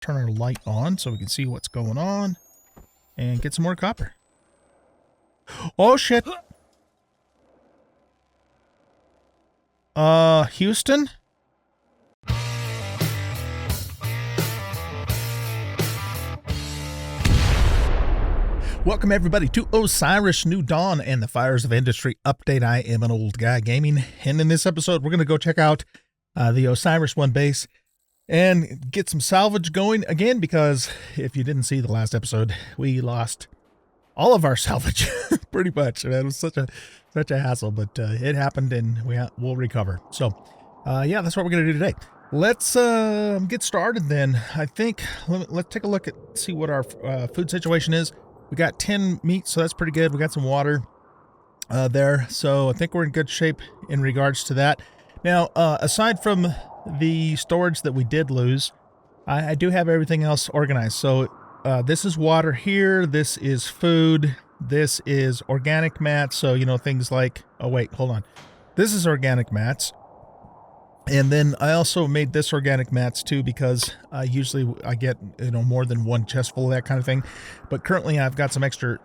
turn our light on so we can see what's going on and get some more copper. Oh, shit. Houston? Welcome everybody to Osiris New Dawn and the Fires of Industry update. I am an old guy gaming, and in this episode we're going to go check out the Osiris 1 base and get some salvage going again, because if you didn't see the last episode, we lost all of our salvage pretty much. It was such a hassle, but it happened and we'll recover. So yeah, that's what we're going to do today. Let's get started then. I think let's take a look at see what our food situation is. We got 10 meat, so that's pretty good. We got some water there, so I think we're in good shape in regards to that. Now, aside from the storage that we did lose, I do have everything else organized. So this is water here, this is food, this is organic mats, so, you know, things like, oh wait, hold on. This is organic mats. And then I also made this organic mats too, because usually I get, you know, more than one chest full of that kind of thing. But currently I've got some extra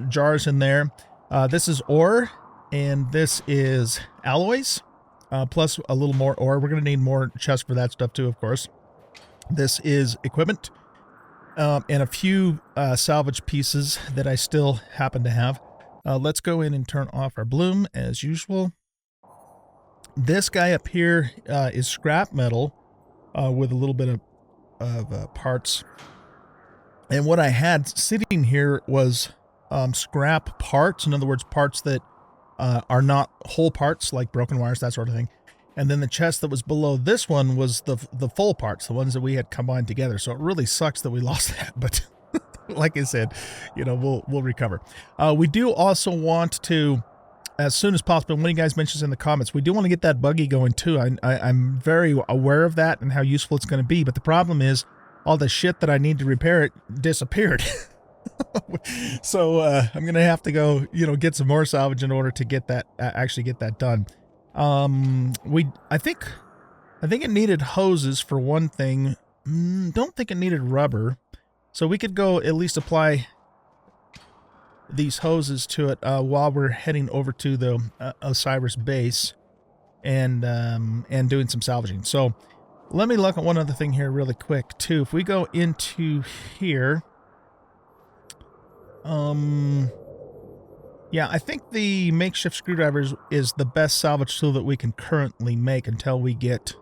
jars in there. This is ore, and this is alloys, plus a little more ore. We're going to need more chests for that stuff too, of course. This is equipment, and a few salvage pieces that I still happen to have. Let's go in and turn off our bloom as usual. This guy up here is scrap metal with a little bit of parts. And what I had sitting here was scrap parts. In other words, parts that are not whole parts, like broken wires, that sort of thing. And then the chest that was below this one was the full parts, the ones that we had combined together. So it really sucks that we lost that. But like I said, you know, we'll recover. We do also want to, as soon as possible, one of you guys mentions in the comments, we do want to get that buggy going too. I'm very aware of that and how useful it's going to be, but the problem is all the shit that I need to repair it disappeared. So I'm going to have to go, you know, get some more salvage in order to get that, actually get that done. I think it needed hoses for one thing. Don't think it needed rubber. So we could go at least apply these hoses to it while we're heading over to the Osiris base and doing some salvaging. So let me look at one other thing here really quick too. If we go into here, yeah, I think the makeshift screwdriver is the best salvage tool that we can currently make until we get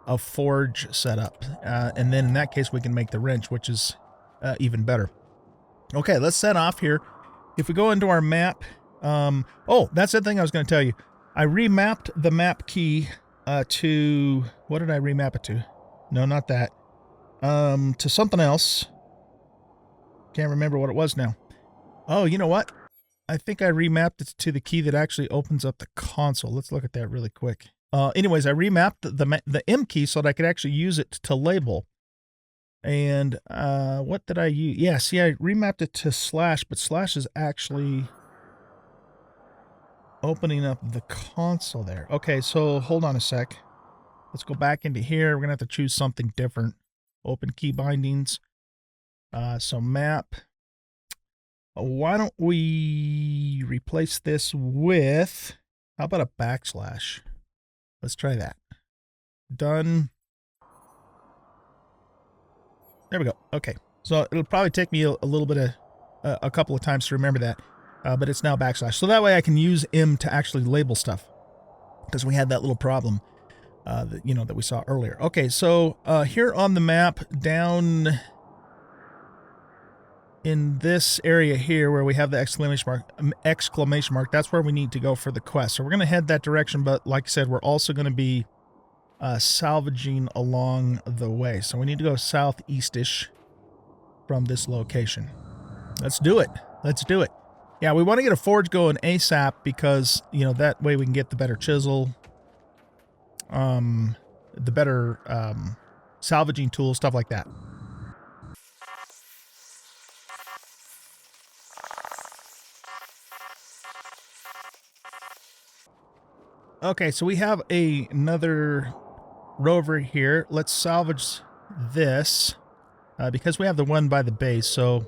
a forge set up, and then in that case we can make the wrench, which is even better. Okay, let's set off here. If we go into our map, oh, that's the thing I was going to tell you. I remapped the map key to, what did I remap it to? No, not that. To something else. Can't remember what it was now. Oh, you know what? I think I remapped it to the key that actually opens up the console. Let's look at that really quick. Anyways, I remapped the M key so that I could actually use it to label. And what did I use? Yeah, see, I remapped it to slash, but slash is actually opening up the console there. Okay, so hold on a sec. Let's go back into here. We're going to have to choose something different. Open key bindings. So map. Why don't we replace this with, how about a backslash? Let's try that. Done. There we go. Okay. So it'll probably take me a little bit of, a couple of times to remember that, but it's now backslash. So that way I can use M to actually label stuff, because we had that little problem, that, you know, that we saw earlier. Okay. So, here on the map down in this area here where we have the exclamation mark, that's where we need to go for the quest. So we're going to head that direction. But like I said, we're also going to be salvaging along the way. So we need to go southeast-ish from this location. Let's do it. Let's do it. Yeah, we want to get a forge going ASAP, because, you know, that way we can get the better chisel, the better salvaging tools, stuff like that. Okay, so we have another rover here. Let's salvage this because we have the one by the base. So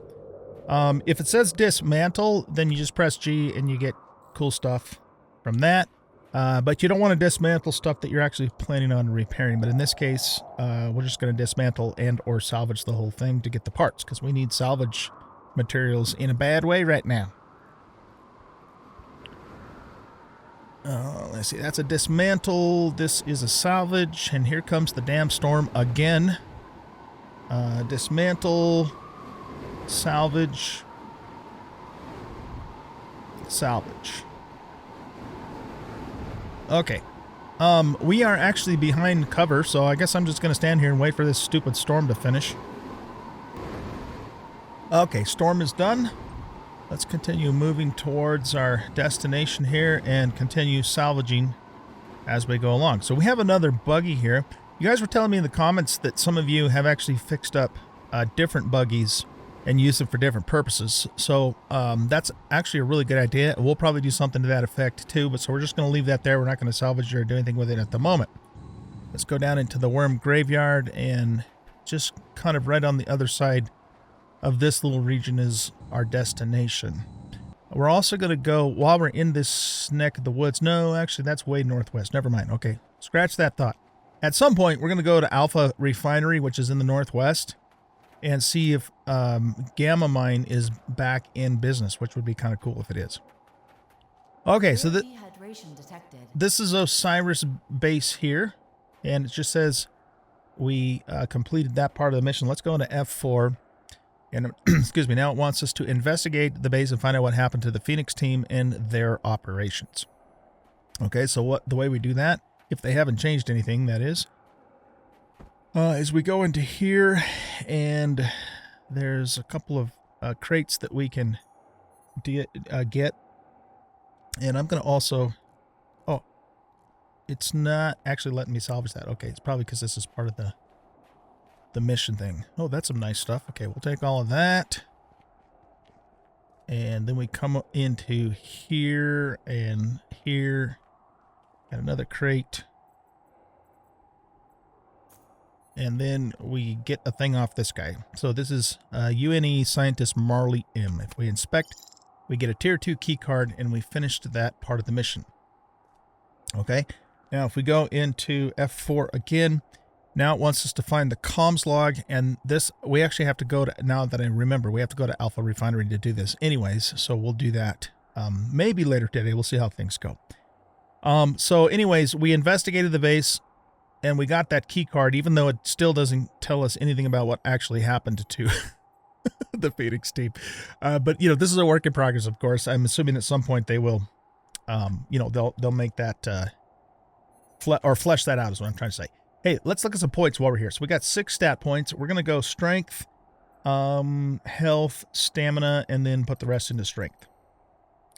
if it says dismantle, then you just press G and you get cool stuff from that. But you don't want to dismantle stuff that you're actually planning on repairing. But in this case, we're just going to dismantle and or salvage the whole thing to get the parts, because we need salvage materials in a bad way right now. Let's see, that's a dismantle. This is a salvage, and here comes the damn storm again. Dismantle, salvage, salvage. Okay. We are actually behind cover, so I guess I'm just going to stand here and wait for this stupid storm to finish. Okay, storm is done. Let's continue moving towards our destination here and continue salvaging as we go along. So we have another buggy here. You guys were telling me in the comments that some of you have actually fixed up different buggies and used them for different purposes. So that's actually a really good idea. We'll probably do something to that effect too, but so we're just going to leave that there. We're not going to salvage or do anything with it at the moment. Let's go down into the worm graveyard, and just kind of right on the other side of this little region is our destination. We're also going to go, while we're in this neck of the woods, no, actually that's way northwest. Never mind. Okay, scratch that thought. At some point, we're going to go to Alpha Refinery, which is in the northwest, and see if Gamma Mine is back in business, which would be kind of cool if it is. Okay, so this is Osiris base here, and it just says we completed that part of the mission. Let's go into F4. And excuse me, now it wants us to investigate the base and find out what happened to the Phoenix team and their operations. Okay, so the way we do that, if they haven't changed anything, that is we go into here, and there's a couple of crates that we can get. And I'm going to also, oh, it's not actually letting me salvage that. Okay, it's probably because this is part of the mission thing. Oh, that's some nice stuff. Okay, we'll take all of that. And then we come into here and here. Got another crate. And then we get a thing off this guy. So this is UNE scientist Marley M. If we inspect, we get a tier 2 key card, and we finished that part of the mission. Okay, now if we go into F4 again, now it wants us to find the comms log, and this, we actually have to go to, now that I remember, we have to go to Alpha Refinery to do this anyways, so we'll do that maybe later today. We'll see how things go. So anyways, we investigated the base, and we got that key card, even though it still doesn't tell us anything about what actually happened to the Phoenix team. But, you know, this is a work in progress, of course. I'm assuming at some point they will, you know, they'll make that, flesh that out is what I'm trying to say. Hey, let's look at some points while we're here. So we got 6 stat points. We're going to go strength, health, stamina, and then put the rest into strength.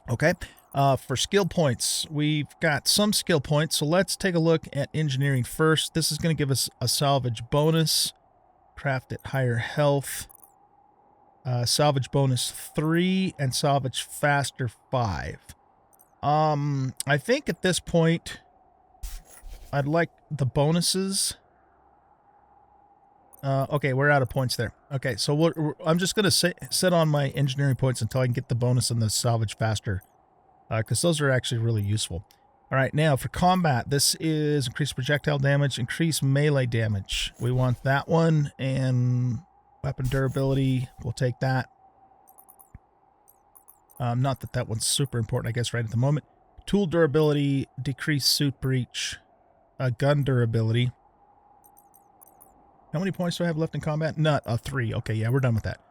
Okay. For skill points, we've got some skill points. So let's take a look at engineering first. This is going to give us a salvage bonus, craft at higher health, salvage bonus 3, and salvage faster 5. I think at this point, I'd like the bonuses. Okay, we're out of points there. Okay, so I'm just going to sit on my engineering points until I can get the bonus and the salvage faster, because those are actually really useful. All right, now for combat, this is increased projectile damage, increased melee damage. We want that one, and weapon durability, we'll take that. Not that that one's super important, I guess, right at the moment. Tool durability, decreased suit breach. Gun durability. How many points do I have left in combat? Not 3. Okay, yeah, we're done with that.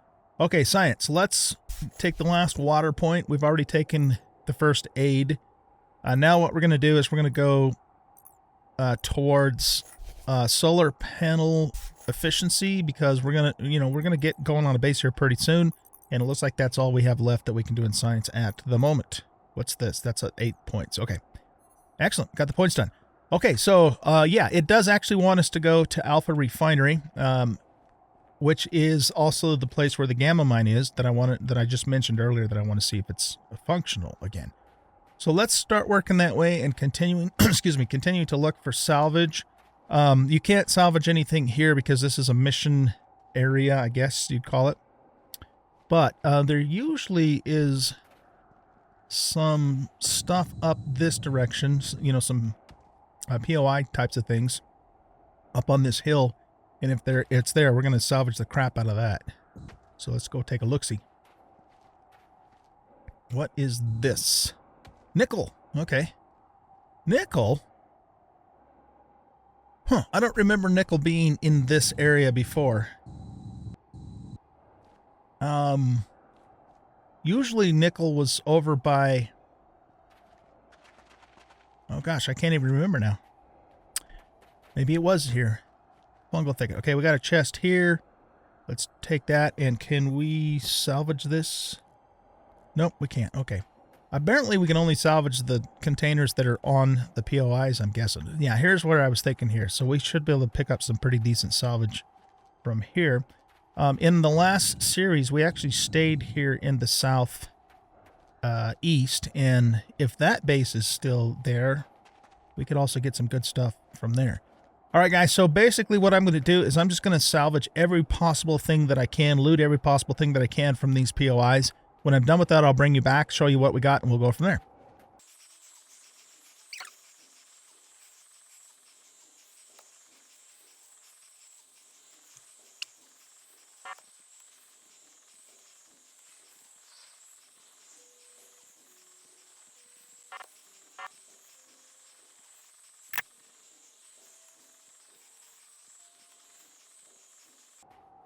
Okay, science. Let's take the last water point. We've already taken the first aid. Now what we're going to do is we're going to go towards solar panel efficiency, because we're going to, you know, we're going to get going on a base here pretty soon, and it looks like that's all we have left that we can do in science at the moment. What's this? That's 8 points. Okay. Excellent. Got the points done. Okay, so, yeah, it does actually want us to go to Alpha Refinery, which is also the place where the Gamma Mine is that I just mentioned earlier, that I want to see if it's functional again. So let's start working that way and continuing, excuse me, continue to look for salvage. You can't salvage anything here because this is a mission area, I guess you'd call it. But there usually is some stuff up this direction, you know, some POI types of things up on this hill. And if it's there, we're going to salvage the crap out of that. So let's go take a look-see. What is this? Nickel. Okay. Nickel? Huh. I don't remember nickel being in this area before. Usually nickel was over by... Oh gosh, I can't even remember now. Maybe it was here. Fungal thicket. Okay, we got a chest here. Let's take that, and can we salvage this? Nope, we can't. Okay. Apparently we can only salvage the containers that are on the POIs, I'm guessing. Yeah, here's where I was thinking here. So we should be able to pick up some pretty decent salvage from here. In the last series, we actually stayed here in the south east, and if that base is still there, we could also get some good stuff from there. All right, guys, so basically what I'm going to do is I'm just going to salvage every possible thing that I can, loot every possible thing that I can from these POIs. When I'm done with that, I'll bring you back, show you what we got, and we'll go from there.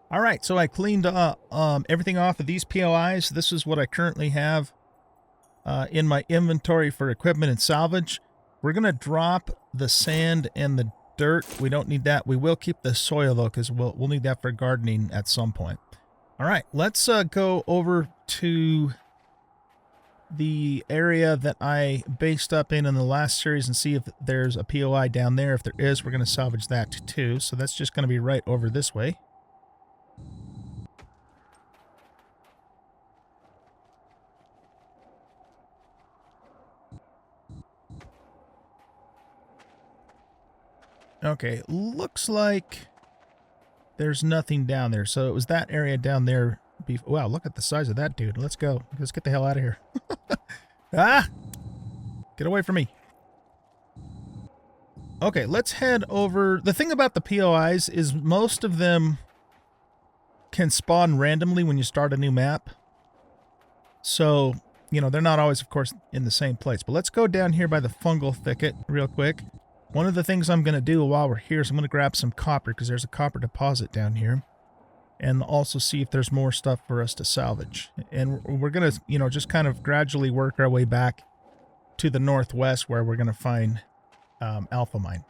All right, so I cleaned everything off of these POIs. This is what I currently have in my inventory for equipment and salvage. We're going to drop the sand and the dirt. We don't need that. We will keep the soil, though, because we'll need that for gardening at some point. All right, let's go over to the area that I based up in the last series and see if there's a POI down there. If there is, we're going to salvage that, too. So that's just going to be right over this way. Okay, looks like there's nothing down there. So it was that area down there. Wow, look at the size of that dude. Let's go. Let's get the hell out of here. Ah! Get away from me. Okay, let's head over. The thing about the POIs is most of them can spawn randomly when you start a new map. So, you know, they're not always, of course, in the same place. But let's go down here by the fungal thicket real quick. One of the things I'm going to do while we're here is I'm going to grab some copper because there's a copper deposit down here. And also see if there's more stuff for us to salvage. And we're going to, you know, just kind of gradually work our way back to the northwest where we're going to find Alpha Mine.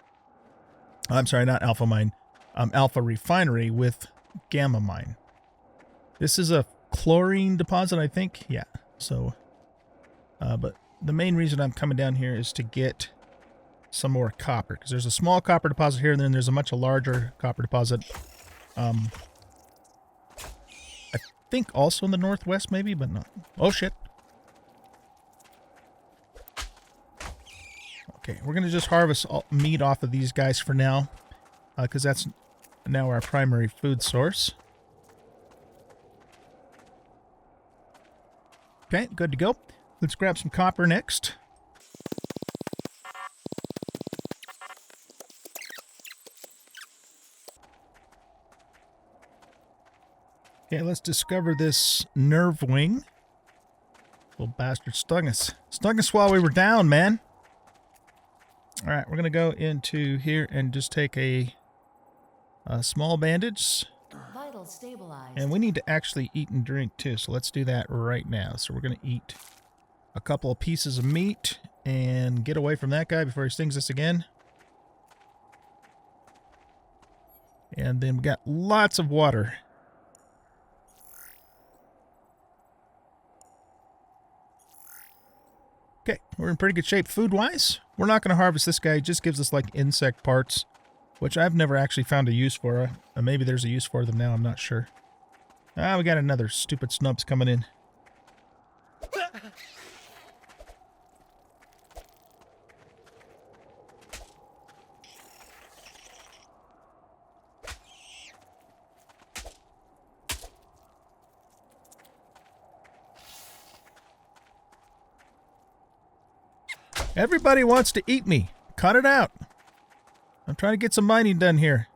I'm sorry, not Alpha Mine. Alpha Refinery with Gamma Mine. This is a chlorine deposit, I think. Yeah. So, but the main reason I'm coming down here is to get some more copper, because there's a small copper deposit here, and then there's a much larger copper deposit. I think also in the northwest, maybe, but not. Oh shit. Okay, we're gonna just harvest meat off of these guys for now, because that's now our primary food source. Okay, good to go. Let's grab some copper next. Okay, let's discover this nerve wing. Little bastard stung us. Stung us while we were down, man. Alright, we're going to go into here and just take a small bandage. Vital stabilized. And we need to actually eat and drink too, so let's do that right now. So we're going to eat a couple of pieces of meat and get away from that guy before he stings us again. And then we got lots of water. Okay, we're in pretty good shape food-wise. We're not going to harvest this guy. He just gives us, like, insect parts, which I've never actually found a use for. Maybe there's a use for them now, I'm not sure. Ah, we got another stupid snubs coming in. Everybody wants to eat me. Cut it out. I'm trying to get some mining done here.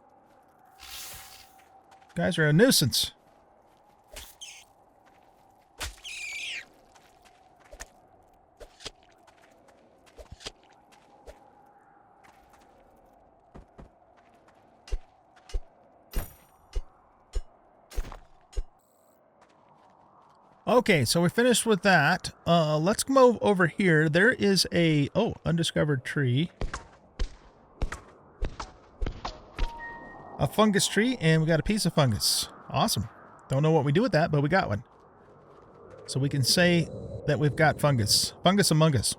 Guys are a nuisance. Okay, so we're finished with that. Let's move over here. There is a undiscovered tree. A fungus tree, and we got a piece of fungus. Awesome. Don't know what we do with that, but we got one. So we can say that we've got fungus. Fungus among us.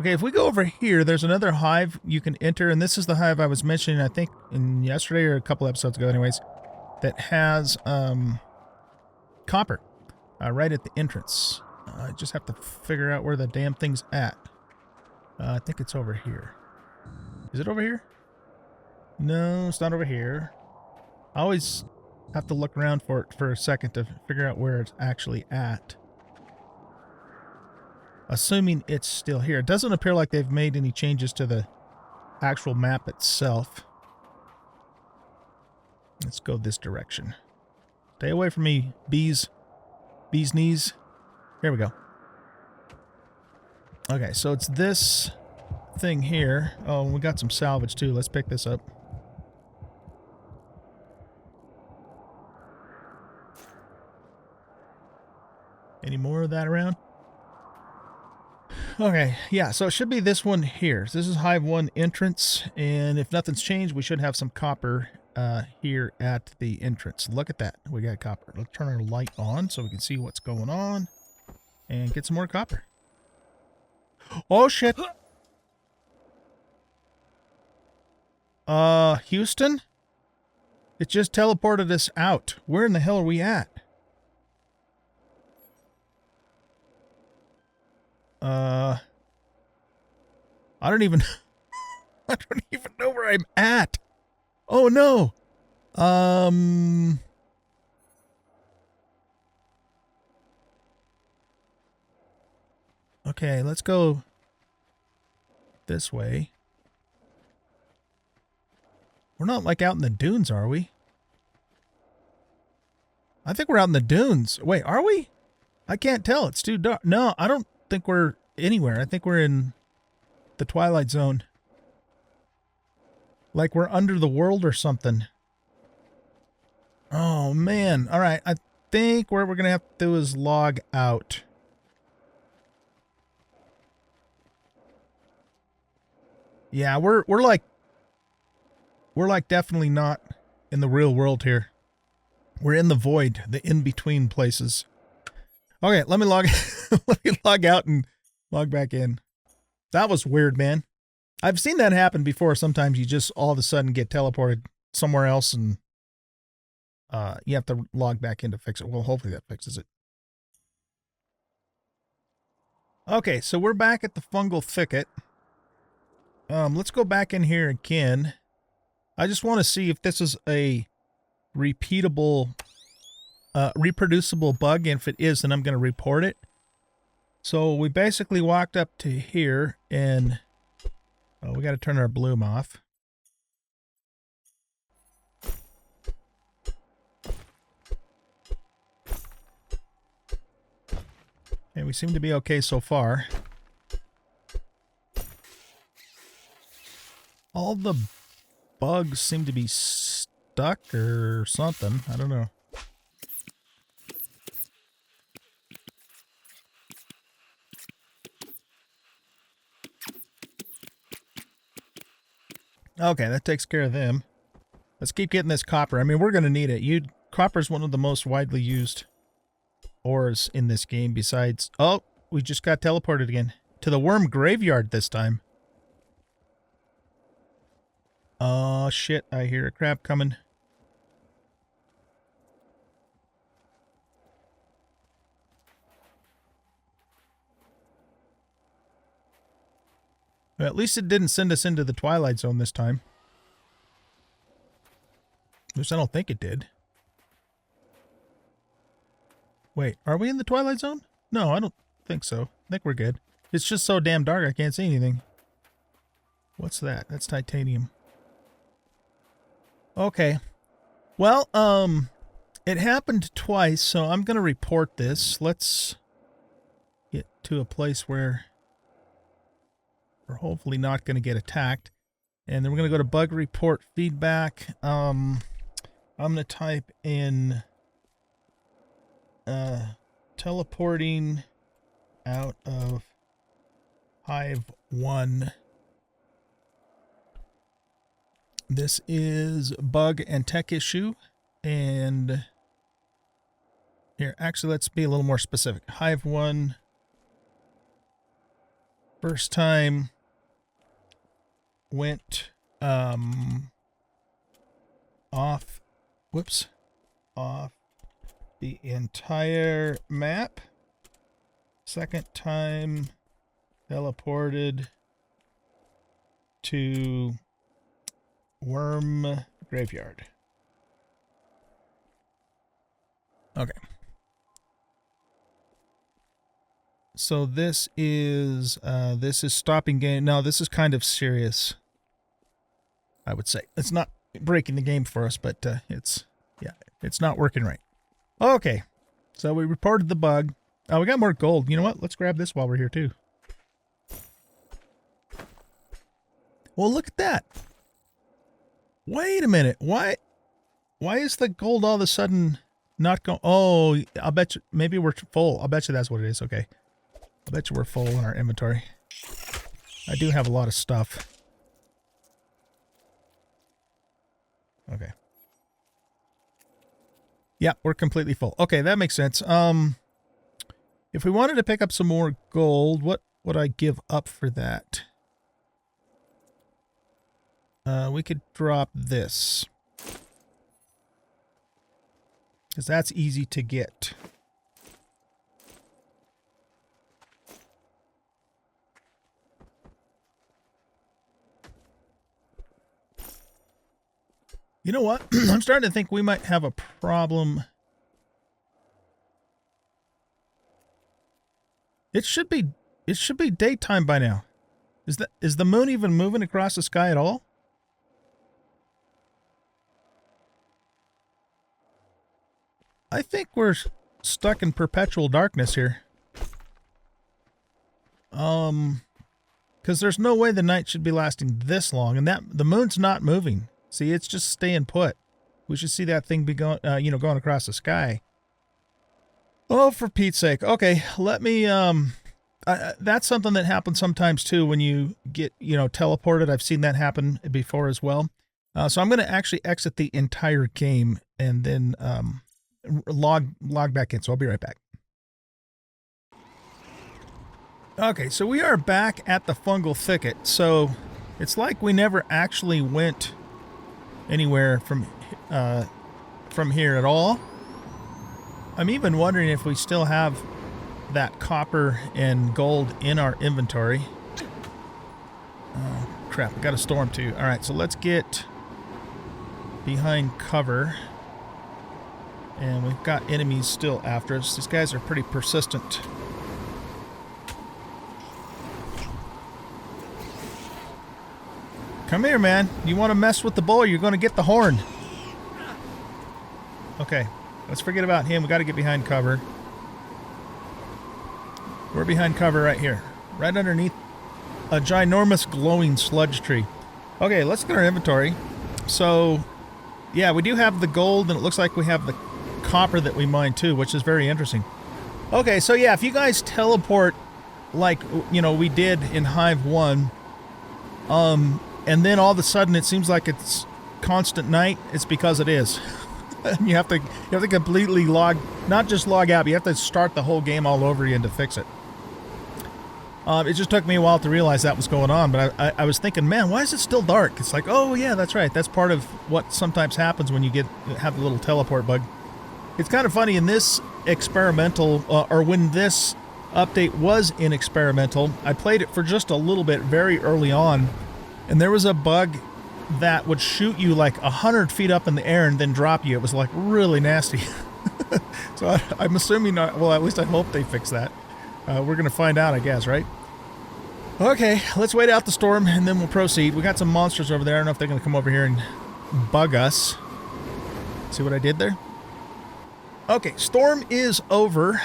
Okay, if we go over here, there's another hive you can enter, and this is the hive I was mentioning, I think, in yesterday or a couple episodes ago anyways, that has copper. Right at the entrance. I just have to figure out where the damn thing's at. I think it's over here. Is it over here? No, it's not over here. I always have to look around for it for a second to figure out where it's actually at. Assuming it's still here. It doesn't appear like they've made any changes to the actual map itself. Let's go this direction. Stay away from me, bees. Bee's knees. Here we go. Okay, so it's this thing here. Oh, we got some salvage too. Let's pick this up. Any more of that around? Okay, yeah, so it should be this one here. This is Hive 1 entrance, and if nothing's changed, we should have some copper here at the entrance. Look at that. We got copper. Let's turn our light on so we can see what's going on and get some more copper. Oh, shit. Houston? It just teleported us out. Where in the hell are we at? I don't even know where I'm at. Oh no. Okay, let's go this way. We're not like out in the dunes, are we? I think we're out in the dunes. Wait, are we? I can't tell. It's too dark. No, I don't think we're anywhere. I think we're in the Twilight Zone. Like we're under the world or something. Oh, man. All right. I think what we're going to have to do is log out. Yeah, we're like definitely not in the real world here. We're in the void, the in-between places. Okay, let me log let me log out and log back in. That was weird, man. I've seen that happen before. Sometimes you just all of a sudden get teleported somewhere else and you have to log back in to fix it. Well, hopefully that fixes it. Okay, so we're back at the fungal thicket. Let's go back in here again. I just want to see if this is a repeatable, reproducible bug. And if it is, then I'm going to report it. So we basically walked up to here and we got to turn our bloom off. And we seem to be okay so far. All the bugs seem to be stuck or something. I don't know. Okay, that takes care of them. Let's keep getting this copper. I mean, we're going to need it. Copper is one of the most widely used ores in this game besides... Oh, we just got teleported again. To the worm graveyard this time. Oh, shit. I hear a crab coming. Well, at least it didn't send us into the Twilight Zone this time. At least I don't think it did. Wait, are we in the Twilight Zone? No, I don't think so. I think we're good. It's just so damn dark I can't see anything. What's that? That's titanium. Okay. Well, it happened twice, so I'm going to report this. Let's get to a place where we're hopefully not going to get attacked. And then we're going to go to bug report feedback. I'm going to type in teleporting out of Hive 1. This is bug and tech issue. And here, actually, let's be a little more specific. Hive 1. First time went off the entire map. Second time teleported to Worm Graveyard. Okay. So this is stopping game. No, this is kind of serious, I would say. It's not breaking the game for us, but it's not working right. Okay. So we reported the bug. Oh, we got more gold. You know what? Let's grab this while we're here too. Well, look at that. Wait a minute. Why is the gold all of a sudden not going? Oh, I'll bet you maybe we're full. I'll bet you that's what it is. Okay. I bet you we're full in our inventory. I do have a lot of stuff. Okay. Yeah, we're completely full. Okay, that makes sense. If we wanted to pick up some more gold, what would I give up for that? We could drop this. Because that's easy to get. You know what? I'm starting to think we might have a problem. It should be daytime by now. Is the moon even moving across the sky at all? I think we're stuck in perpetual darkness here. Because there's no way the night should be lasting this long, and that the moon's not moving. See, it's just staying put. We should see that thing be going, going across the sky. Oh, for Pete's sake. Okay, let me, that's something that happens sometimes too when you get, teleported. I've seen that happen before as well. So I'm going to actually exit the entire game and then log back in. So I'll be right back. Okay, so we are back at the fungal thicket. So it's like we never actually went anywhere from here at all. I'm even wondering if we still have that copper and gold in our inventory. Oh, crap. We got a storm too. All right, so let's get behind cover. And we've got enemies still after us. These guys are pretty persistent. Come here, man. You want to mess with the bull, you're going to get the horn. Okay, let's forget about him. We got to get behind cover. We're behind cover right here. Right underneath a ginormous glowing sludge tree. Okay, let's get our inventory. So, yeah, we do have the gold, and it looks like we have the copper that we mined too, which is very interesting. Okay, so yeah, if you guys teleport like, we did in Hive 1, and then all of a sudden it seems like it's constant night, it's because it is. you have to completely not just log out, but you have to start the whole game all over again to fix it. It just took me a while to realize that was going on, but I was thinking, man, why is it still dark? It's like, oh yeah, that's right. That's part of what sometimes happens when you have the little teleport bug. It's kind of funny in this experimental, or when this update was in experimental, I played it for just a little bit very early on, and there was a bug that would shoot you like 100 feet up in the air and then drop you. It was like really nasty. So I'm assuming, well, at least I hope they fix that. We're going to find out, I guess, right? Okay, let's wait out the storm and then we'll proceed. We got some monsters over there. I don't know if they're going to come over here and bug us. See what I did there? Okay, storm is over.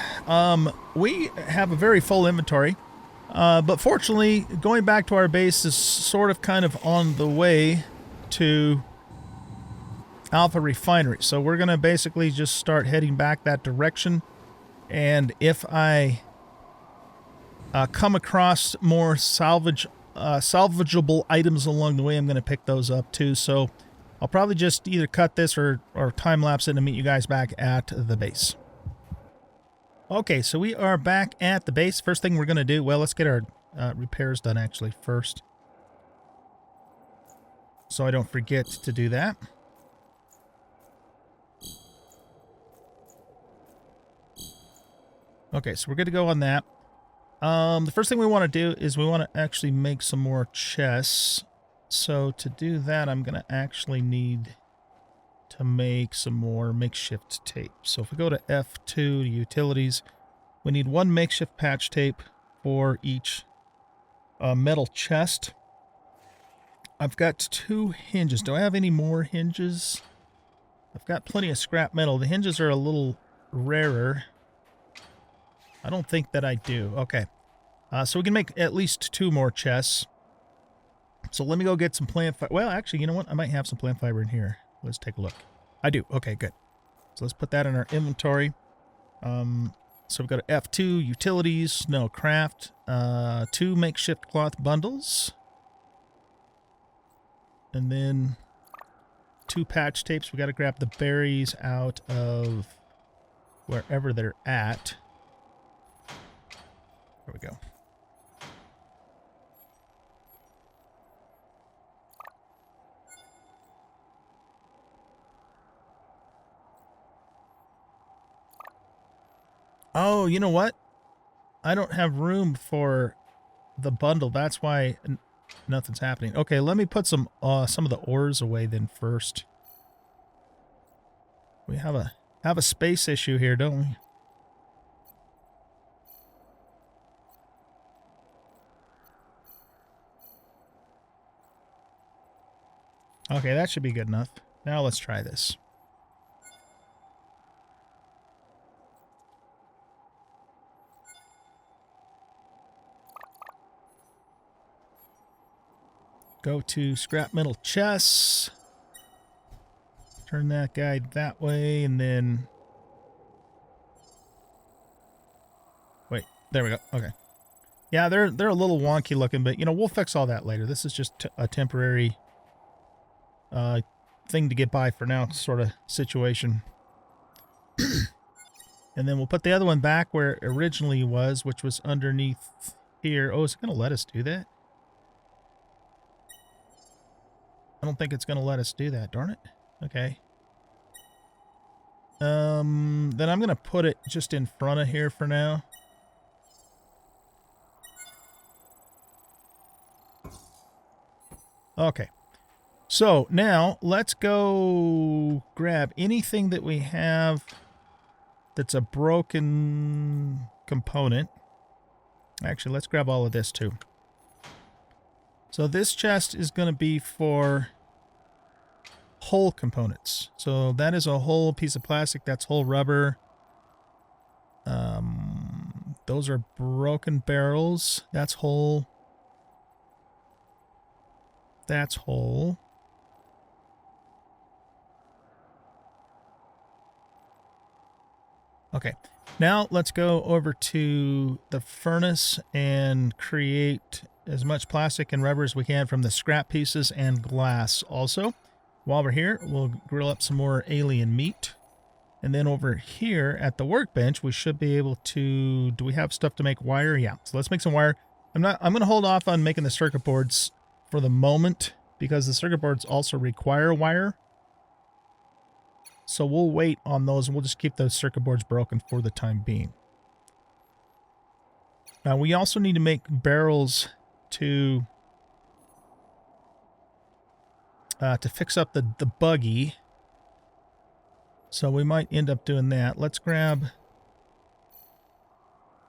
We have a very full inventory. But fortunately, going back to our base is sort of kind of on the way to Alpha Refinery. So we're going to basically just start heading back that direction. And if I come across more salvageable items along the way, I'm going to pick those up too. So I'll probably just either cut this or time-lapse it and meet you guys back at the base. Okay, so we are back at the base. First thing we're going to do, well, let's get our repairs done actually first. So I don't forget to do that. Okay, so we're good to go on that. The first thing we want to do is we want to actually make some more chests. So to do that, I'm going to actually need to make some more makeshift tape. So if we go to F2 to utilities, we need one makeshift patch tape for each metal chest. I've got 2 hinges. Do I have any more hinges? I've got plenty of scrap metal. The hinges are a little rarer. I don't think that I do. Okay. So we can make at least 2 more chests. So let me go get some plant fiber. Well, actually, you know what? I might have some plant fiber in here. Let's take a look. I do. Okay, good. So let's put that in our inventory. So we've got F2, utilities, no, craft, 2 makeshift cloth bundles. And then 2 patch tapes. We got to grab the berries out of wherever they're at. There we go. Oh, you know what? I don't have room for the bundle. That's why nothing's happening. Okay, let me put some of the ores away then first. We have a space issue here, don't we? Okay, that should be good enough. Now let's try this. Go to scrap metal chests. Turn that guy that way, and then... Wait, there we go. Okay. Yeah, they're a little wonky looking, but, you know, we'll fix all that later. This is just a temporary thing to get by for now sort of situation. And then we'll put the other one back where it originally was, which was underneath here. Oh, is it going to let us do that? I don't think it's going to let us do that, darn it. Okay. Then I'm going to put it just in front of here for now. Okay. So now let's go grab anything that we have that's a broken component. Actually, let's grab all of this too. So this chest is going to be for whole components. So that is a whole piece of plastic. That's whole rubber. Those are broken barrels. That's whole. That's whole. Okay. Now let's go over to the furnace and create as much plastic and rubber as we can from the scrap pieces and glass also. While we're here, we'll grill up some more alien meat. And then over here at the workbench, we should be able to... Do we have stuff to make wire? Yeah. So let's make some wire. I'm going to hold off on making the circuit boards for the moment because the circuit boards also require wire. So we'll wait on those and we'll just keep those circuit boards broken for the time being. Now we also need to make barrels to fix up the buggy. So we might end up doing that. Let's grab...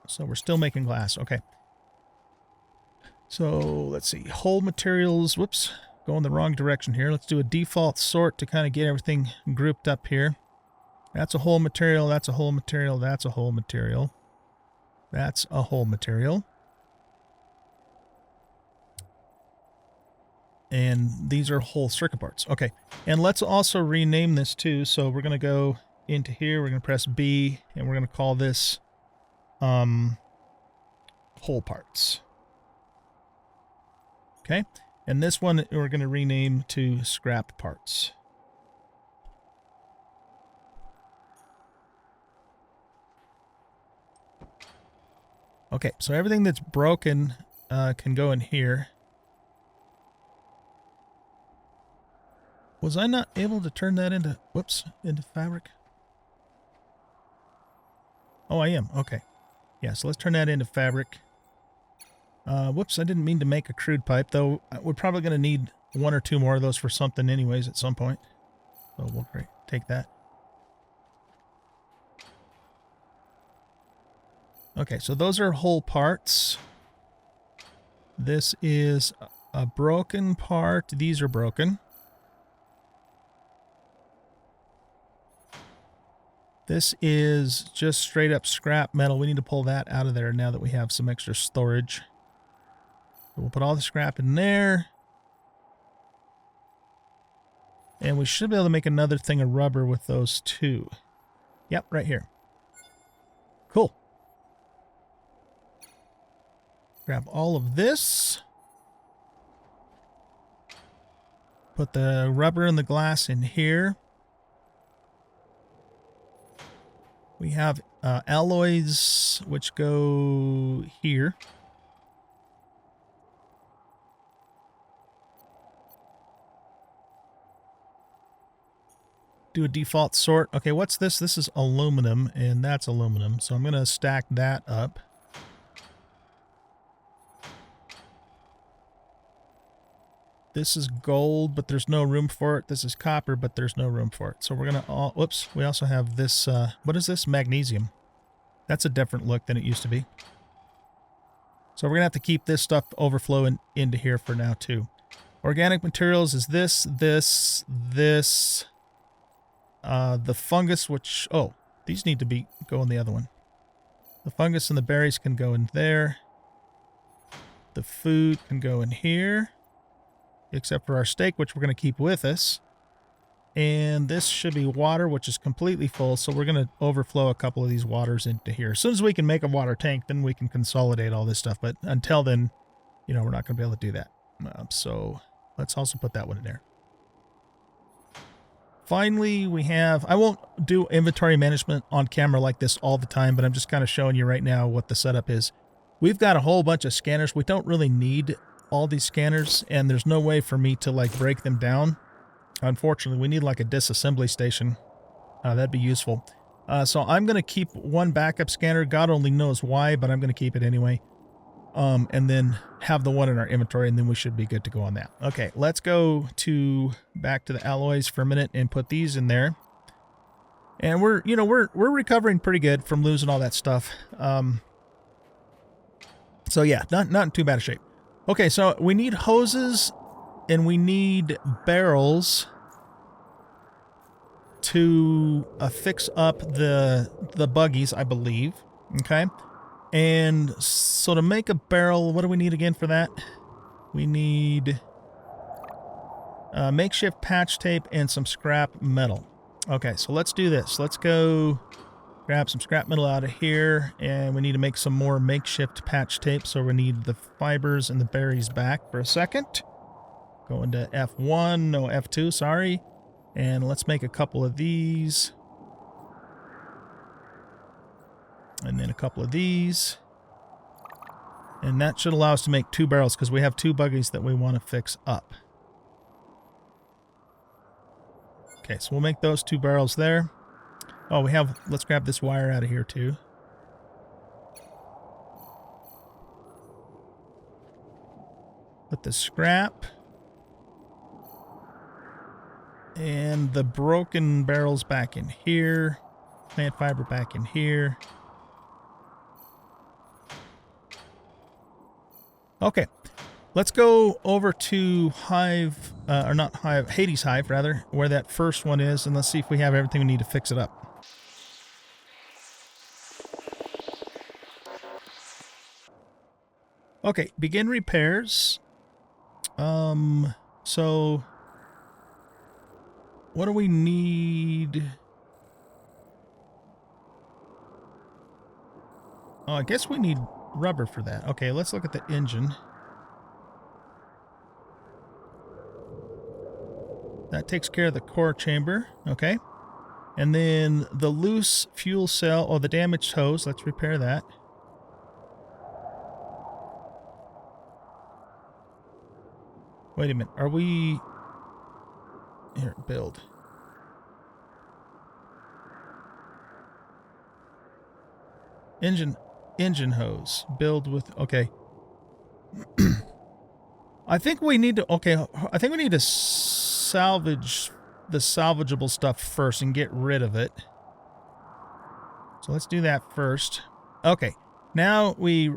So we're still making glass. Okay. So let's see, whole materials, whoops, going the wrong direction here. Let's do a default sort to kind of get everything grouped up here. That's a whole material, that's a whole material, that's a whole material. That's a whole material. And these are whole circuit parts. Okay, and let's also rename this too. So we're going to go into here, we're going to press B, and we're going to call this whole parts. Okay, and this one we're going to rename to scrap parts. Okay, so everything that's broken can go in here. Was I not able to turn that into, whoops, into fabric? Oh, I am. Okay. Yeah, so let's turn that into fabric. Whoops, I didn't mean to make a crude pipe, though we're probably going to need one or two more of those for something anyways at some point. So we'll take that. Okay, so those are whole parts. This is a broken part. These are broken. This is just straight up scrap metal. We need to pull that out of there now that we have some extra storage. So we'll put all the scrap in there. And we should be able to make another thing of rubber with those two. Yep, right here. Cool. Grab all of this. Put the rubber and the glass in here. We have alloys which go here. Do a default sort. Okay, what's this? This is aluminum, and that's aluminum. So I'm going to stack that up. This is gold, but there's no room for it. This is copper, but there's no room for it. So we're going to all... Whoops. We also have this... what is this? Magnesium. That's a different look than it used to be. So we're going to have to keep this stuff overflowing into here for now, too. Organic materials is this. The fungus, which... Oh, these need to go in the other one. The fungus and the berries can go in there. The food can go in here. Except for our steak, which we're going to keep with us. And this should be water, which is completely full. So we're going to overflow a couple of these waters into here. As soon as we can make a water tank, then we can consolidate all this stuff. But until then, you know, we're not going to be able to do that. So let's also put that one in there. Finally, we have... I won't do inventory management on camera like this all the time, but I'm just kind of showing you right now what the setup is. We've got a whole bunch of scanners. We don't really need all these scanners, and there's no way for me to like break them down. Unfortunately, we need like a disassembly station. That'd be useful. So I'm going to keep one backup scanner. God only knows why, but I'm going to keep it anyway. And then have the one in our inventory, and then we should be good to go on that. Okay, let's go back to the alloys for a minute and put these in there. And we're recovering pretty good from losing all that stuff. So yeah, not in too bad a shape. Okay, so we need hoses and we need barrels to fix up the buggies, I believe. Okay, and so to make a barrel, what do we need again for that? We need makeshift patch tape and some scrap metal. Okay, so let's do this. Let's go grab some scrap metal out of here, and we need to make some more makeshift patch tape, so we need the fibers and the berries back for a second. Go into F1, no F2, sorry. And let's make a couple of these. And then a couple of these. And that should allow us to make 2 barrels, because we have 2 buggies that we want to fix up. Okay, so we'll make those 2 barrels there. Oh, let's grab this wire out of here too. Put the scrap and the broken barrels back in here. Plant fiber back in here. Okay, Let's go over to Hive, or not Hive, Hades Hive, rather, where that first one is, and let's see if we have everything we need to fix it up. Okay, begin repairs. So what do we need? Oh, I guess we need rubber for that. Okay, let's look at the engine. That takes care of the core chamber. Okay. And then the loose fuel cell, or the damaged hose. Let's repair that. Wait a minute. Are we... Here, build. Engine hose. Build with... Okay. I think we need to... Okay, I think we need to salvage the salvageable stuff first and get rid of it. So let's do that first. Okay. Now we...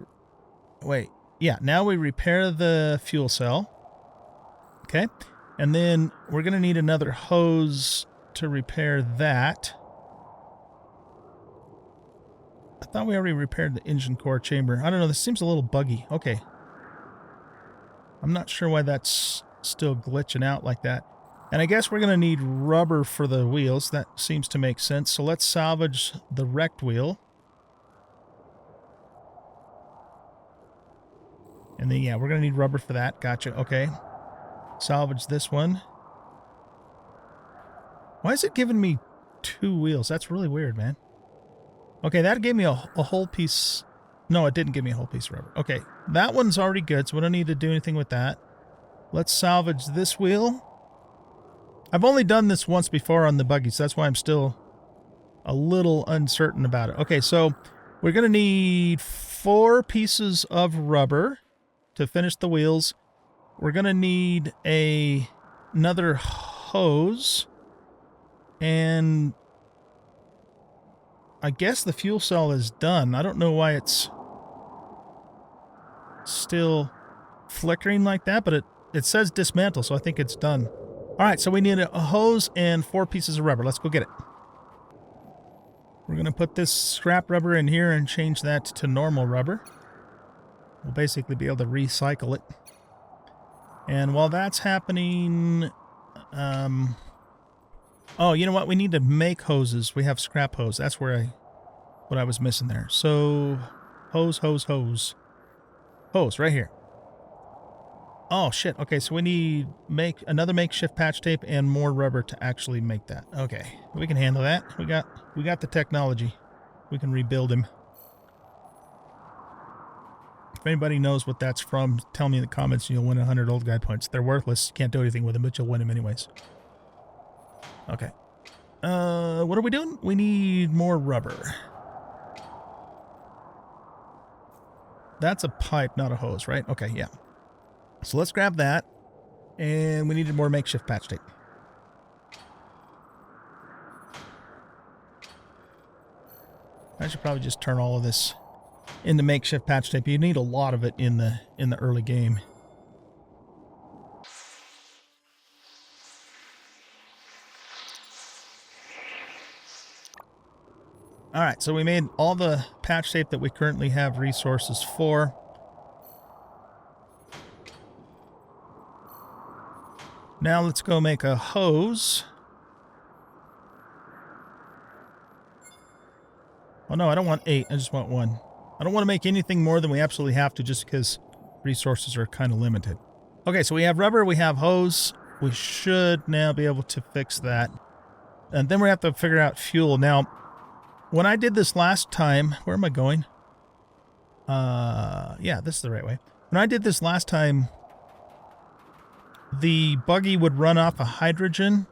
Wait. Yeah, now we repair the fuel cell. Okay. And then we're going to need another hose to repair that. I thought we already repaired the engine core chamber. I don't know. This seems a little buggy. Okay. I'm not sure why that's still glitching out like that. And I guess we're going to need rubber for the wheels. That seems to make sense. So let's salvage the wrecked wheel. And then, yeah, we're going to need rubber for that. Gotcha. Okay. Salvage this one. Why is it giving me 2 wheels? That's really weird, man. Okay, that gave me a whole piece. No, it didn't give me a whole piece of rubber. Okay, that one's already good, so we don't need to do anything with that. Let's salvage this wheel. I've only done this once before on the buggy, so that's why I'm still a little uncertain about it. Okay, so we're going to need 4 pieces of rubber to finish the wheels. We're going to need another hose. And I guess the fuel cell is done. I don't know why it's still flickering like that, but it says dismantle, so I think it's done. All right, so we need a hose and 4 pieces of rubber. Let's go get it. We're going to put this scrap rubber in here and change that to normal rubber. We'll basically be able to recycle it. And while that's happening, oh, you know what? We need to make hoses. We have scrap hose. That's what I was missing there. So, hose. Hose, right here. Oh, shit. Okay, so we need another makeshift patch tape and more rubber to actually make that. Okay, we can handle that. We got the technology. We can rebuild him. If anybody knows what that's from, tell me in the comments and you'll win 100 old guy points. They're worthless. You can't do anything with them, but you'll win them anyways. Okay. What are we doing? We need more rubber. That's a pipe, not a hose, right? Okay, yeah. So let's grab that. And we needed more makeshift patch tape. I should probably just turn all of this into makeshift patch tape. You need a lot of it in the early game. All right, so we made all the patch tape that we currently have resources for. Now let's go make a hose. Oh no, I don't want 8. I just want 1. I don't want to make anything more than we absolutely have to just because resources are kind of limited. Okay, so we have rubber, we have hose. We should now be able to fix that. And then we have to figure out fuel. Now, when I did this last time, where am I going? Yeah, this is the right way. When I did this last time, the buggy would run off of hydrogen,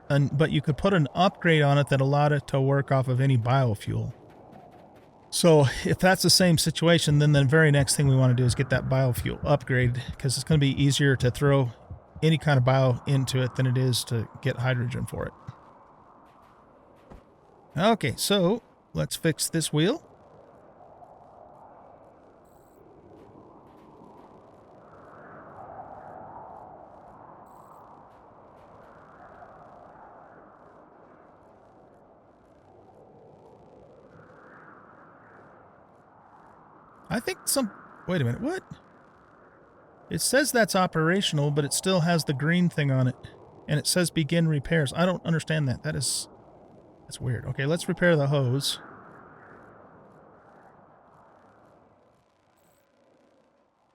but you could put an upgrade on it that allowed it to work off of any biofuel. So if that's the same situation, then the very next thing we want to do is get that biofuel upgrade, because it's going to be easier to throw any kind of bio into it than it is to get hydrogen for it. Okay, so let's fix this wheel. I think some... Wait a minute, what? It says that's operational, but it still has the green thing on it. And it says begin repairs. I don't understand that. That's weird. Okay, let's repair the hose.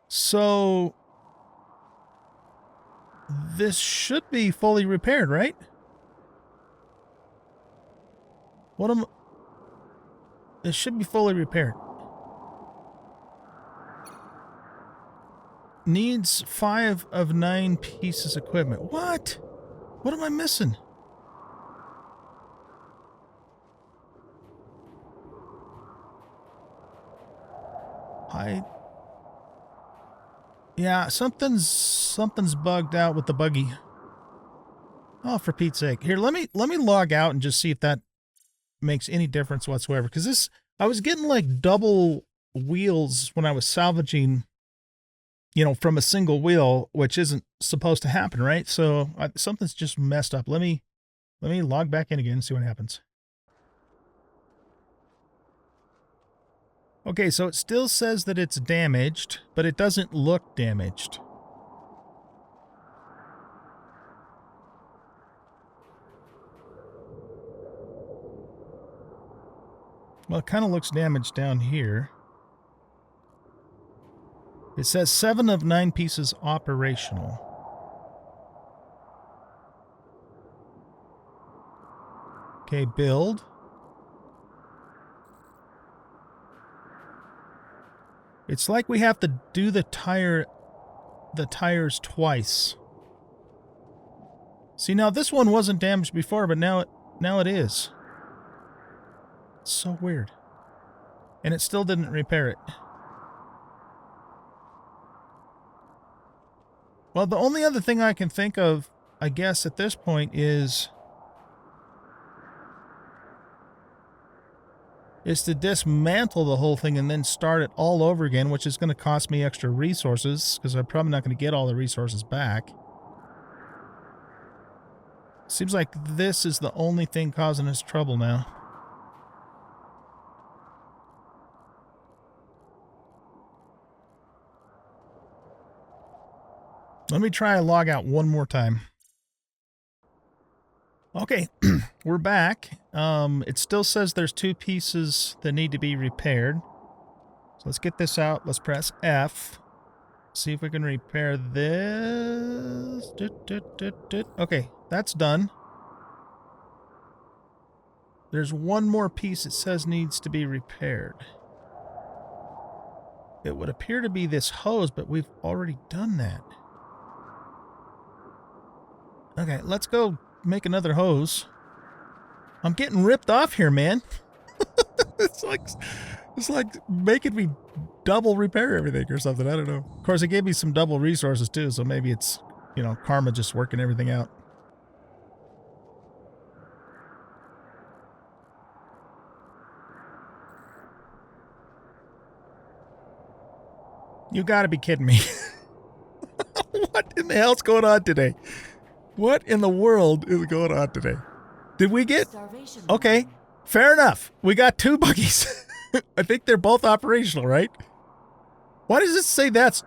So... this should be fully repaired, right? What am... It should be fully repaired. Needs 5 of 9 pieces of equipment. What? What am I missing? Yeah, something's bugged out with the buggy. Oh, for Pete's sake. Here, let me log out and just see if that makes any difference whatsoever. Because this, I was getting like double wheels when I was salvaging, you know, from a single wheel, which isn't supposed to happen, right? So something's just messed up. Let me log back in again and see what happens. Okay, so it still says that it's damaged, but it doesn't look damaged. Well, it kind of looks damaged down here. It says 7 of 9 pieces operational. Okay, build. It's like we have to do the tires twice. See, now this one wasn't damaged before, but now it is. It's so weird. And it still didn't repair it. Well, the only other thing I can think of, I guess, at this point is to dismantle the whole thing and then start it all over again, which is going to cost me extra resources, because I'm probably not going to get all the resources back. Seems like this is the only thing causing us trouble now. Let me try a log out one more time. Okay, we're back. It still says there's 2 pieces that need to be repaired. So let's get this out. Let's press F. See if we can repair this. Okay, that's done. There's one more piece it says needs to be repaired. It would appear to be this hose, but we've already done that. Okay, let's go make another hose. I'm getting ripped off here, man. It's like making me double repair everything or something. I don't know. Of course, it gave me some double resources too, so maybe it's, you know, karma just working everything out. You gotta be kidding me. What in the hell's going on today? What in the world is going on today? Did we get... Okay, fair enough. We got 2 buggies. I think they're both operational, right? Why does it say that's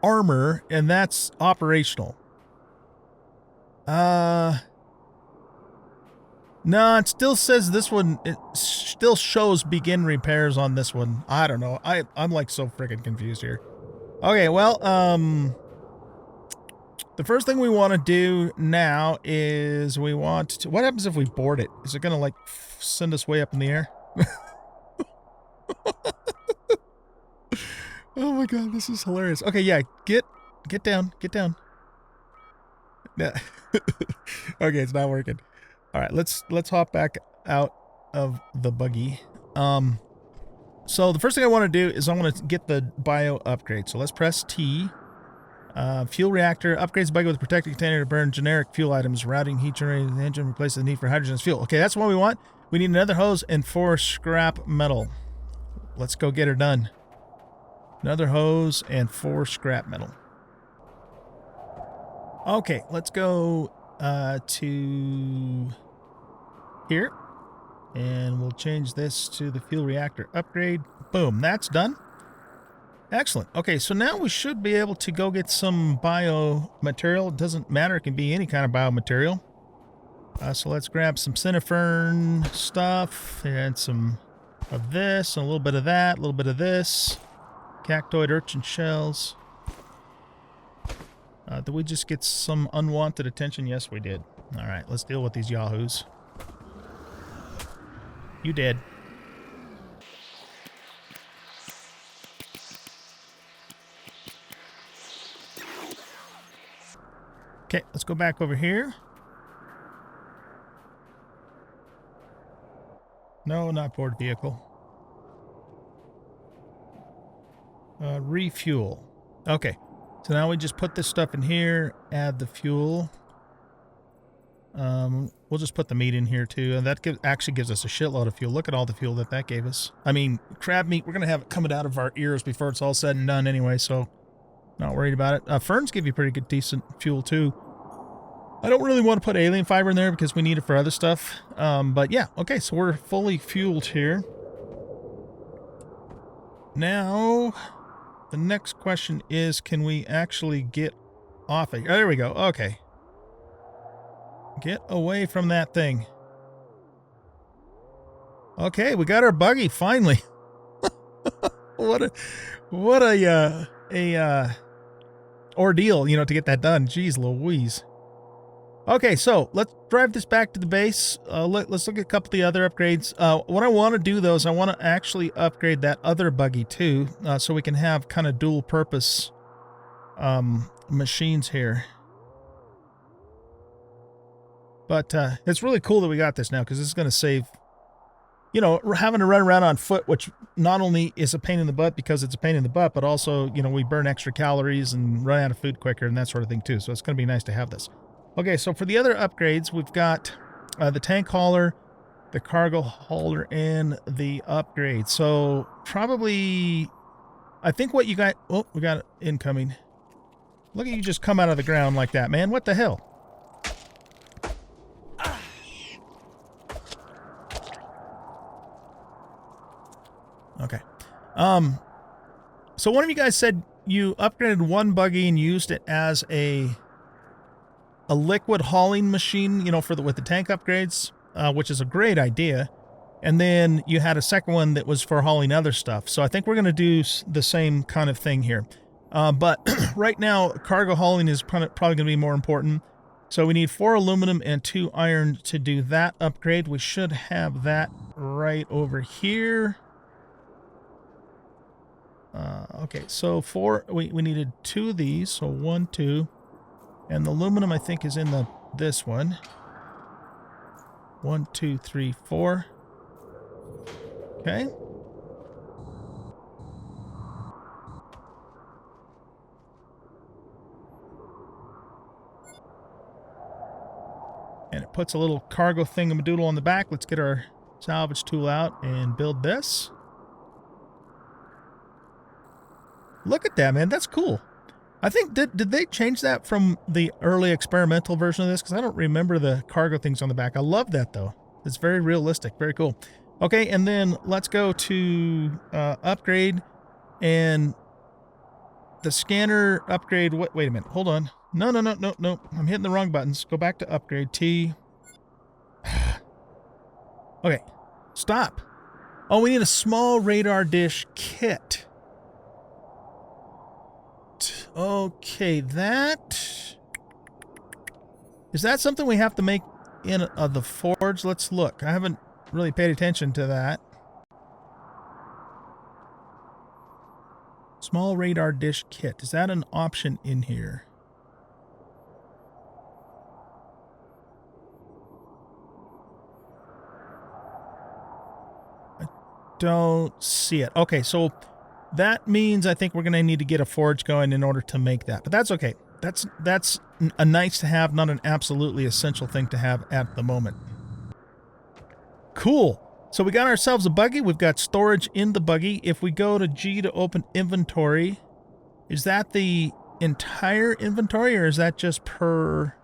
armor and that's operational? No, it still says this one... It still shows begin repairs on this one. I don't know. I'm like so freaking confused here. Okay, well, the first thing we want to do now is we want to... What happens if we board it? Is it going to, like, send us way up in the air? Oh my god, this is hilarious. Okay, yeah, get down, get down. Yeah. Okay, it's not working. All right, let's hop back out of the buggy. So the first thing I want to do is I want to get the bio upgrade. So let's press T. Fuel reactor upgrades the buggy with a protected container to burn generic fuel items. Routing heat generated in the engine replaces the need for hydrogen as fuel. Okay, that's what we want. We need another hose and 4 scrap metal. Let's go get her done. Another hose and 4 scrap metal. Okay, let's go to here. And we'll change this to the fuel reactor upgrade. Boom, that's done. Excellent. Okay, so now we should be able to go get some biomaterial. It doesn't matter. It can be any kind of biomaterial. So let's grab some cinefern stuff and some of this, and a little bit of that, a little bit of this. Cactoid urchin shells. Did we just get some unwanted attention? Yes, we did. All right, let's deal with these yahoos. You did. Okay, let's go back over here. No, not board vehicle. Refuel. Okay, so now we just put this stuff in here, add the fuel. We'll just put the meat in here too, and that actually gives us a shitload of fuel. Look at all the fuel that gave us. I mean, crab meat, we're going to have it coming out of our ears before it's all said and done anyway, so not worried about it. Ferns give you pretty good, decent fuel too. I don't really want to put alien fiber in there because we need it for other stuff. But yeah, okay, so we're fully fueled here. Now, the next question is, can we actually get off of here? Oh, there we go. Okay. Get away from that thing. Okay, we got our buggy finally. what a ordeal, you know, to get that done. Jeez Louise. Okay, so let's drive this back to the base. Let's look at a couple of the other upgrades. What I want to do, though, is I want to actually upgrade that other buggy, too, so we can have kind of dual-purpose machines here. But it's really cool that we got this now, because this is going to save, you know, having to run around on foot, which not only is a pain in the butt because it's a pain in the butt, but also, you know, we burn extra calories and run out of food quicker and that sort of thing, too. So it's going to be nice to have this. Okay, so for the other upgrades, we've got the tank hauler, the cargo hauler, and the upgrade. So probably, I think what you got, oh, we got it incoming. Look at you just come out of the ground like that, man. What the hell? Okay. So one of you guys said you upgraded one buggy and used it as a liquid hauling machine, you know, with the tank upgrades, which is a great idea. And then you had a second one that was for hauling other stuff. So I think we're going to do the same kind of thing here. But right now, cargo hauling is probably going to be more important. So we need 4 aluminum and 2 iron to do that upgrade. We should have that right over here. Okay, so we needed 2 of these, so 1, 2. And the aluminum, I think, is in this one. 1, 2, 3, 4. Okay. And it puts a little cargo thingamadoodle on the back. Let's get our salvage tool out and build this. Look at that, man. That's cool. I think, did they change that from the early experimental version of this? Because I don't remember the cargo things on the back. I love that, though. It's very realistic. Very cool. Okay, and then let's go to upgrade. And the scanner upgrade. Wait a minute. Hold on. No. I'm hitting the wrong buttons. Go back to upgrade. T. Okay. Stop. Oh, we need a small radar dish kit. Okay, is that something we have to make in the forge? Let's look. I haven't really paid attention to that. Small radar dish kit. Is that an option in here? I don't see it. Okay, so that means I think we're going to need to get a forge going in order to make that. But that's okay. That's a nice to have, not an absolutely essential thing to have at the moment. Cool. So we got ourselves a buggy. We've got storage in the buggy. If we go to G to open inventory, is that the entire inventory or is that just per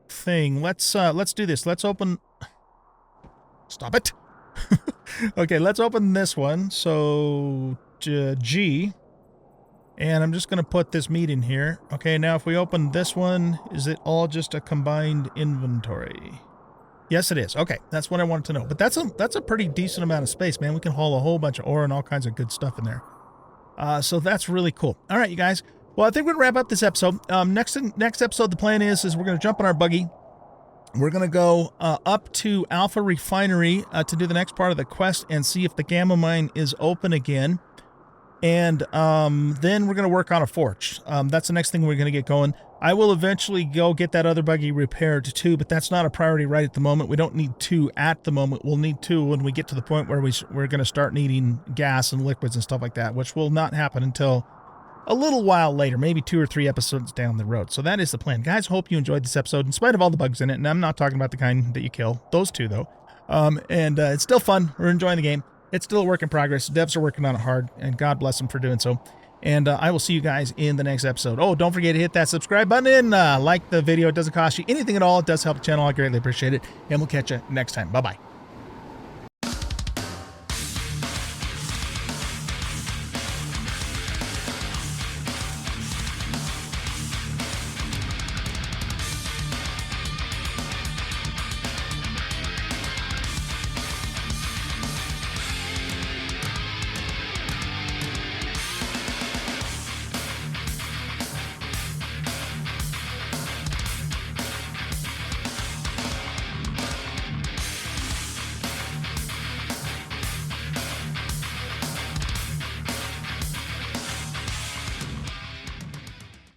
thing? Let's do this. Let's open... Stop it. Okay, let's open this one. So G. And I'm just going to put this meat in here. Okay, now if we open this one, is it all just a combined inventory? Yes, it is. Okay, that's what I wanted to know. But that's a pretty decent amount of space, man. We can haul a whole bunch of ore and all kinds of good stuff in there. So that's really cool. All right, you guys. Well, I think we're going to wrap up this episode. Next episode, the plan is we're going to jump on our buggy. We're going to go up to Alpha Refinery to do the next part of the quest and see if the Gamma Mine is open again. And then we're going to work on a forge. That's the next thing we're going to get going. I will eventually go get that other buggy repaired too, but that's not a priority right at the moment. We don't need 2 at the moment. We'll need 2 when we get to the point where we're going to start needing gas and liquids and stuff like that, which will not happen until a little while later, maybe 2 or 3 episodes down the road. So that is the plan. Guys, hope you enjoyed this episode in spite of all the bugs in it. And I'm not talking about the kind that you kill. Those 2, though. It's still fun. We're enjoying the game. It's still a work in progress. Devs are working on it hard, and God bless them for doing so. And I will see you guys in the next episode. Oh, don't forget to hit that subscribe button. Like the video. It doesn't cost you anything at all. It does help the channel. I greatly appreciate it. And we'll catch you next time. Bye-bye.